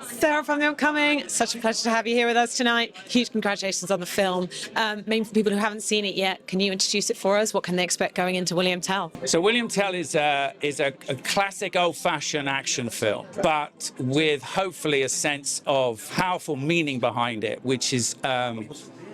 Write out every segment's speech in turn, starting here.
Sarah from The Upcoming, such a pleasure to have you here with us tonight. Huge congratulations on the film. Maybe for people who haven't seen it yet, can you introduce it for us? What can they expect going into William Tell? So William Tell is a classic old-fashioned action film, but with hopefully a sense of powerful meaning behind it, which is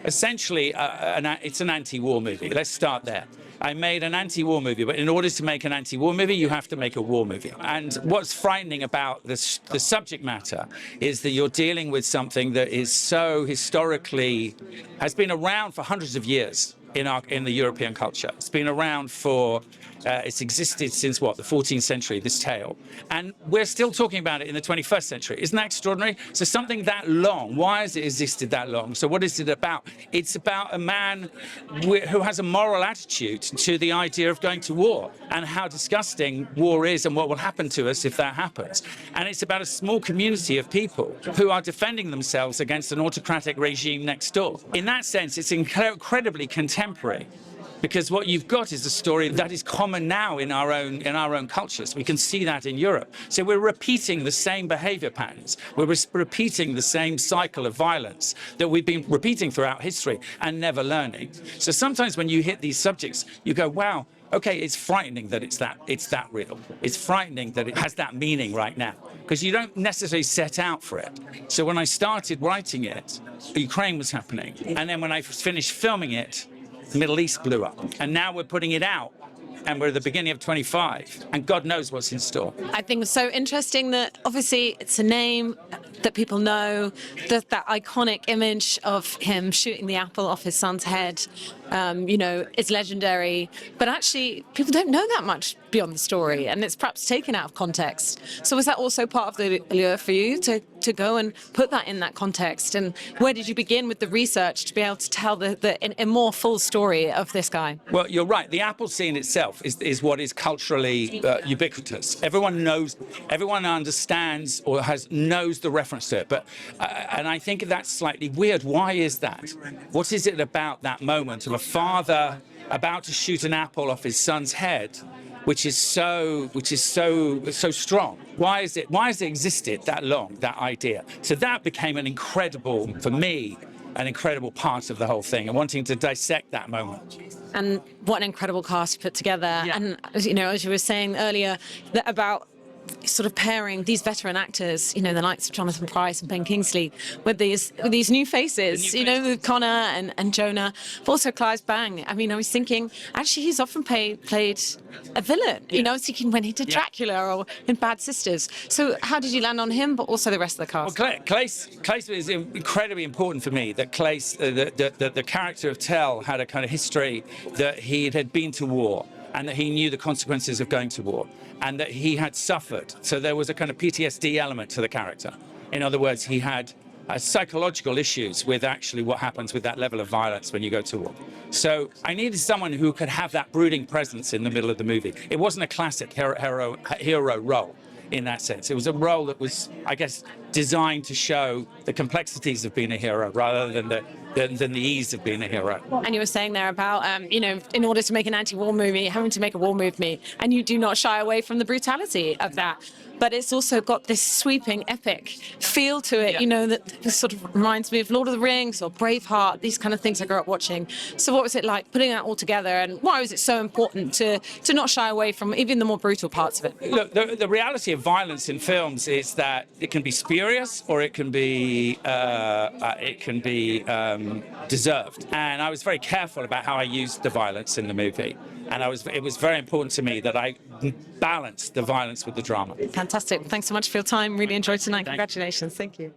essentially it's an anti-war movie. Let's start there. I made an anti-war movie, but in order to make an anti-war movie, you have to make a war movie. And what's frightening about the subject matter is that you're dealing with something that is so historically, has been around for hundreds of years in the European culture. It's been around for, it's existed since what, the 14th century, this tale. And we're still talking about it in the 21st century. Isn't that extraordinary? So something that long, why has it existed that long? So what is it about? It's about a man who has a moral attitude to the idea of going to war and how disgusting war is and what will happen to us if that happens. And it's about a small community of people who are defending themselves against an autocratic regime next door. In that sense, it's incredibly contemporary, because what you've got is a story that is common now in our own cultures. We can see that in Europe. So we're repeating the same behavior patterns. We're repeating the same cycle of violence that we've been repeating throughout history and never learning. So sometimes when you hit these subjects, you go, wow, okay, it's frightening that it's that real. It's frightening that it has that meaning right now, because you don't necessarily set out for it. So when I started writing it, Ukraine was happening. And then when I finished filming it, the Middle East blew up. And now we're putting it out, and we're at the beginning of 25, and God knows what's in store. I think it's so interesting that obviously it's a name that people know, that iconic image of him shooting the apple off his son's head, is legendary. But actually, people don't know that much beyond the story, and it's perhaps taken out of context. So was that also part of the allure for you to go and put that in that context? And where did you begin with the research to be able to tell a more full story of this guy? Well, you're right. The apple scene itself is what is culturally ubiquitous. Everyone knows, everyone understands or knows the reference to it. But and I think that's slightly weird. Why is that? What is it about that moment of a father about to shoot an apple off his son's head, which is so strong? Why has it existed that long, that idea? So that became for me, an incredible part of the whole thing, and wanting to dissect that moment. And what an incredible cast put together. Yeah. And as you were saying earlier, that about sort of pairing these veteran actors, the likes of Jonathan Pryce and Ben Kingsley, with these new faces, with Connor and Jonah, but also Clive Bang. I mean, I was thinking, actually, he's often played a villain. Yeah. I was thinking when he did Dracula or in Bad Sisters. So how did you land on him, but also the rest of the cast? Well, Claes is incredibly important for me. That Claes, the character of Tell, had a kind of history that he had been to war, and that he knew the consequences of going to war, and that he had suffered. So there was a kind of PTSD element to the character. In other words, he had psychological issues with actually what happens with that level of violence when you go to war. So I needed someone who could have that brooding presence in the middle of the movie. It wasn't a classic hero role in that sense. It was a role that was, I guess, designed to show the complexities of being a hero rather than the ease of being a hero. And you were saying there about, in order to make an anti-war movie, having to make a war movie, and you do not shy away from the brutality of that. But it's also got this sweeping, epic feel to it, that sort of reminds me of Lord of the Rings or Braveheart, these kind of things I grew up watching. So what was it like putting that all together, and why was it so important to not shy away from even the more brutal parts of it? Look, the reality of violence in films is that it can be spurious or it can be deserved. And I was very careful about how I used the violence in the movie. And it was very important to me that I balanced the violence with the drama. Fantastic. Thanks so much for your time. Really enjoyed tonight. Congratulations. Thank you.